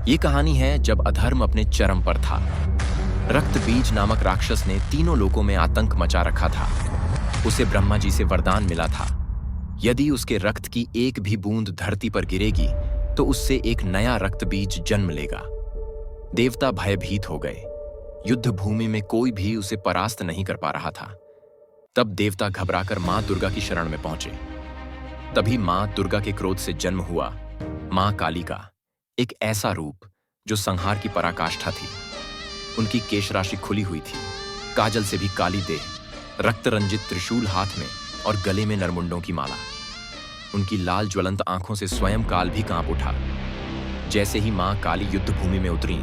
ये कहानी है जब अधर्म अपने चरम पर था। रक्त बीज नामक राक्षस ने तीनों लोकों में आतंक मचा रखा था। उसे ब्रह्मा जी से वरदान मिला था, यदि उसके रक्त की एक भी बूंद धरती पर गिरेगी तो उससे एक नया रक्त बीज जन्म लेगा। देवता भयभीत हो गए। युद्ध भूमि में कोई भी उसे परास्त नहीं कर पा रहा था। तब देवता घबराकर मां दुर्गा की शरण में पहुंचे। तभी मां दुर्गा के क्रोध से जन्म हुआ मां काली का एक ऐसा रूप जो संहार की पराकाष्ठा थी। उनकी केश राशि खुली हुई थी, काजल से भी काली देह, रक्त रंजित त्रिशूल हाथ में और गले में नरमुंडों की माला। उनकी लाल ज्वलंत आंखों से स्वयं काल भी कांप उठा। जैसे ही मां काली युद्ध भूमि में उतरी,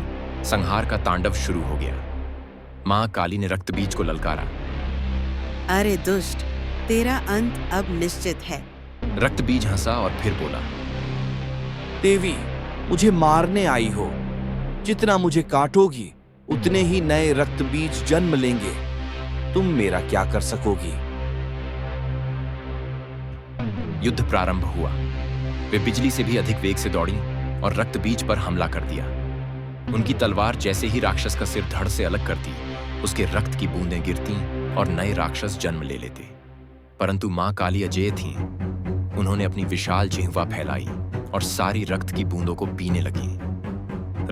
संहार का तांडव शुरू हो गया। मां काली ने रक्त बीज को ललकारा। अरे दुष्ट, तेरा अंत अब निश्चित है। रक्त बीज हंसा और फिर बोला, देवी, मुझे मारने आई हो। जितना मुझे काटोगी उतने ही नए रक्त बीज जन्म लेंगे। तुम मेरा क्या कर सकोगी? युद्ध प्रारंभ हुआ। वे बिजली से भी अधिक वेग से दौड़ी और रक्त बीज पर हमला कर दिया। उनकी तलवार जैसे ही राक्षस का सिर धड़ से अलग करती, उसके रक्त की बूंदें गिरती और नए राक्षस जन्म ले लेते। परंतु मां काली अजेय थीं। उन्होंने अपनी विशाल जिह्वा फैलाई और सारी रक्त की बूंदों को पीने लगी।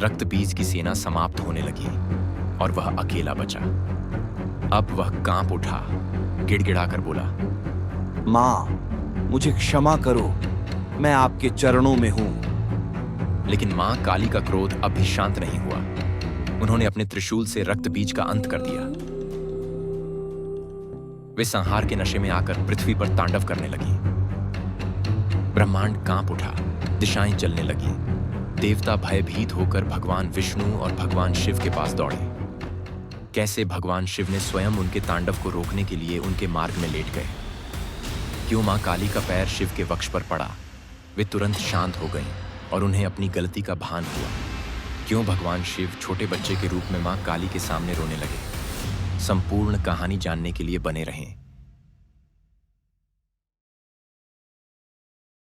रक्त बीज की सेना समाप्त होने लगी और वह अकेला बचा। अब वह कांप उठा, गिड़गिड़ाकर बोला, मां, मुझे क्षमा करो, मैं आपके चरणों में हूं। लेकिन मां काली का क्रोध अब भी शांत नहीं हुआ। उन्होंने अपने त्रिशूल से रक्त बीज का अंत कर दिया। वे संहार के नशे में आकर पृथ्वी पर तांडव करने लगी। ब्रह्मांड कांप उठा, दिशाएं चलने लगी। देवता भयभीत होकर भगवान विष्णु और भगवान शिव के पास दौड़े। कैसे भगवान शिव ने स्वयं उनके तांडव को रोकने के लिए उनके मार्ग में लेट गए। क्यों मां काली का पैर शिव के वक्ष पर पड़ा, वे तुरंत शांत हो गईं और उन्हें अपनी गलती का भान हुआ। क्यों भगवान शिव छोटे बच्चे के रूप में मां काली के सामने रोने लगे। संपूर्ण कहानी जानने के लिए बने रहें।